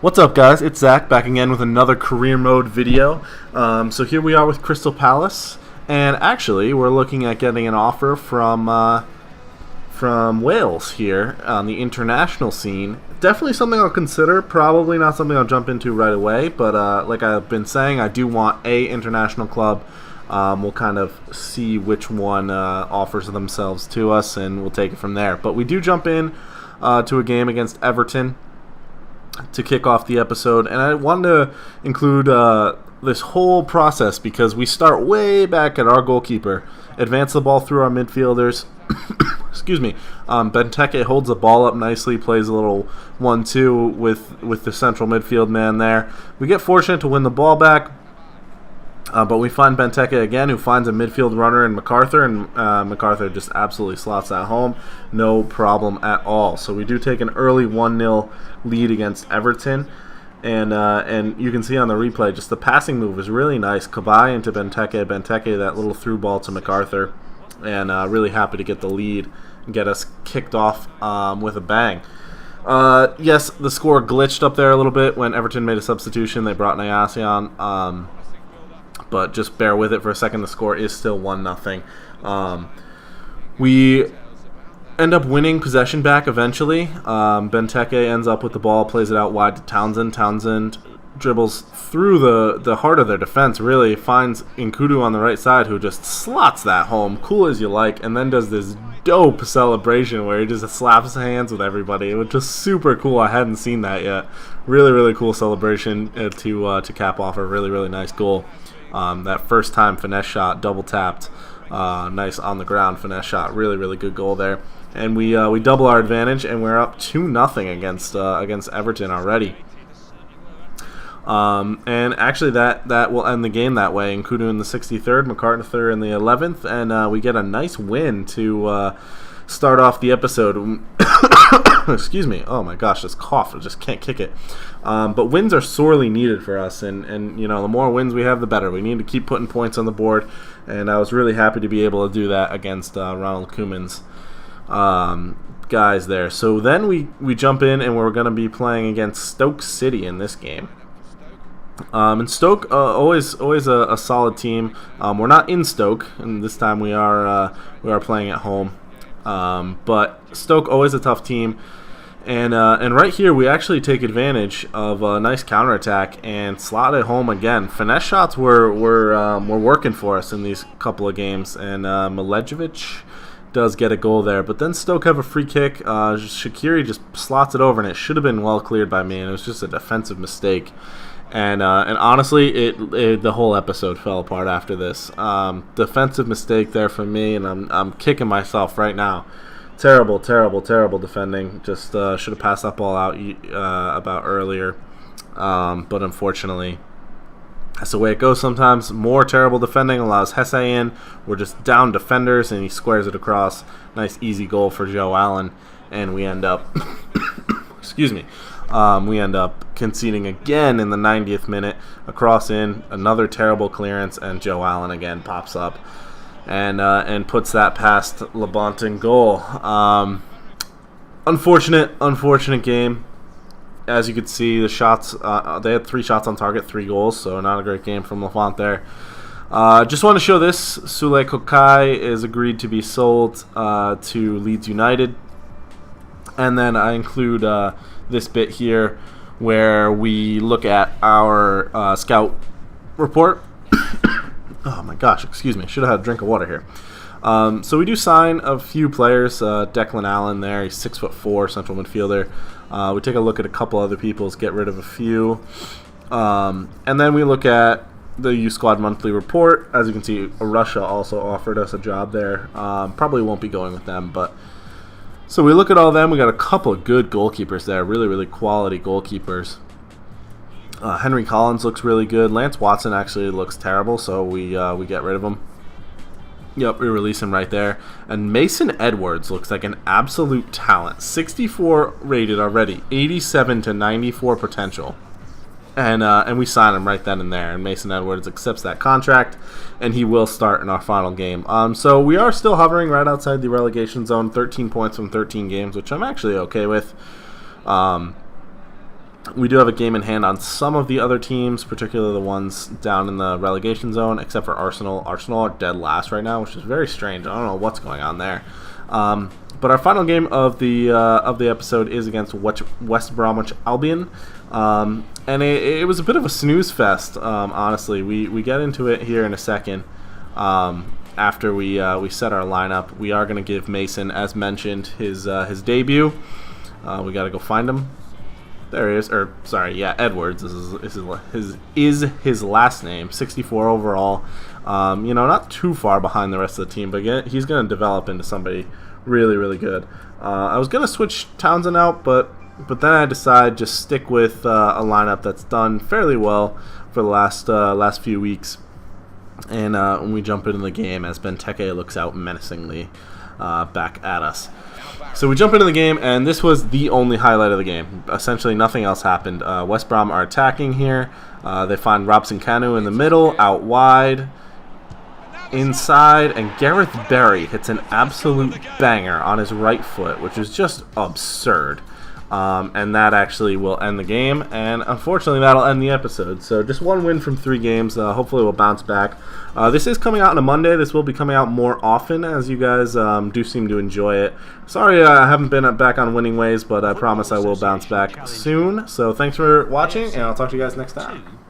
What's up, guys? It's Zach back again with another career mode video. So here we are with Crystal Palace, and actually we're looking at getting an offer from Wales here on the international scene. Definitely something I'll consider. Probably not something I'll jump into right away, but like I've been saying, I do want a international club. We'll kind of see which one offers themselves to us, and we'll take it from there. But we do jump in to a game against Everton to kick off the episode, and I wanted to include this whole process because we start way back at our goalkeeper, advance the ball through our midfielders. Excuse me. Benteke holds the ball up nicely, plays a little 1-2 with the central midfield man there. We get fortunate to win the ball back, but we find Benteke again, who finds a midfield runner in MacArthur, and MacArthur just absolutely slots that home. No problem at all. So we do take an early 1-0 lead against Everton, and you can see on the replay just the passing move is really nice. Cabaye into Benteke, that little through ball to MacArthur, and really happy to get the lead and get us kicked off with a bang. Yes, the score glitched up there a little bit when Everton made a substitution. They brought Nyasi on. But just bear with it for a second. The score is still 1-0. We end up winning possession back eventually. Benteke ends up with the ball, plays it out wide to Townsend. Townsend dribbles through the heart of their defense, really finds Nkudu on the right side, who just slots that home, cool as you like, and then does this dope celebration where he just slaps hands with everybody. It was just super cool. I hadn't seen that yet. Really, really cool celebration to cap off a really, really nice goal. That first time finesse shot, double tapped, nice on the ground finesse shot, really, really good goal there. And we double our advantage, and we're up 2-0 against Everton already. And actually that will end the game that way. Nkudu in the 63rd, MacArthur in the 11th, and we get a nice win to start off the episode. Excuse me. Oh my gosh, this cough, I just can't kick it. But wins are sorely needed for us, and you know, the more wins we have, the better. We need to keep putting points on the board, and I was really happy to be able to do that against Ronald Koeman's guys there. So then we jump in, and we're going to be playing against Stoke City in this game. And Stoke, always a solid team. We're not in Stoke, and this time we are playing at home. But Stoke, always a tough team, and right here we actually take advantage of a nice counterattack and slot it home again. Finesse shots were working for us in these couple of games, and Milejevic does get a goal there. But then Stoke have a free kick. Shaqiri just slots it over, and it should have been well cleared by me, and it was just a defensive mistake. And honestly, the whole episode fell apart after this. Defensive mistake there for me, and I'm kicking myself right now. Terrible defending. Just should have passed that ball out about earlier. But unfortunately, that's the way it goes sometimes. More terrible defending allows Hesse in. We're just down defenders, and he squares it across. Nice easy goal for Joe Allen, and we end up excuse me. We end up conceding again in the 90th minute. A cross in, another terrible clearance, and Joe Allen again pops up and puts that past Labont in goal. Unfortunate game. As you could see, the shots, they had 3 shots on target, 3 goals, so not a great game from Lafont there. Just want to show this. Sule Kokai is agreed to be sold to Leeds United. And then I include this bit here where we look at our scout report. Oh my gosh, excuse me. Should have had a drink of water here. So we do sign a few players. Declan Allen there, he's 6'4", central midfielder. We take a look at a couple other people's, get rid of a few. And then we look at the U Squad monthly report. As you can see, Russia also offered us a job there. Probably won't be going with them, but so we look at all of them. We got a couple of good goalkeepers there, really quality goalkeepers. Henry Collins looks really good. Lance Watson actually looks terrible, so we get rid of him. Yep, we release him right there. And Mason Edwards looks like an absolute talent. 64 rated already, 87 to 94 potential. And we sign him right then and there. And Mason Edwards accepts that contract, and he will start in our final game. So we are still hovering right outside the relegation zone, 13 points from 13 games, which I'm actually okay with. We do have a game in hand on some of the other teams, particularly the ones down in the relegation zone, except for Arsenal. Arsenal are dead last right now, which is very strange. I don't know what's going on there. But our final game of the episode is against West Bromwich Albion, and it was a bit of a snooze fest. Honestly, we get into it here in a second. After we set our lineup, we are going to give Mason, as mentioned, his debut. We got to go find him. There he is. Or sorry, yeah, Edwards is his last name. 64 overall. Not too far behind the rest of the team, but again, he's going to develop into somebody really, really good. I was going to switch Townsend out, but then I decided just stick with a lineup that's done fairly well for the last few weeks. And when we jump into the game, as Benteke looks out menacingly back at us. So we jump into the game, and this was the only highlight of the game. Essentially, nothing else happened. West Brom are attacking here. They find Robson Kanu in the middle, out wide, inside, and Gareth Barry hits an absolute banger on his right foot, which is just absurd. And that actually will end the game, and unfortunately that'll end the episode. So just one win from 3 games. Hopefully we'll bounce back. This is coming out on a Monday. This will be coming out more often, as you guys do seem to enjoy it. Sorry I haven't been back on winning ways, but I promise I will bounce back soon. So thanks for watching, and I'll talk to you guys next time.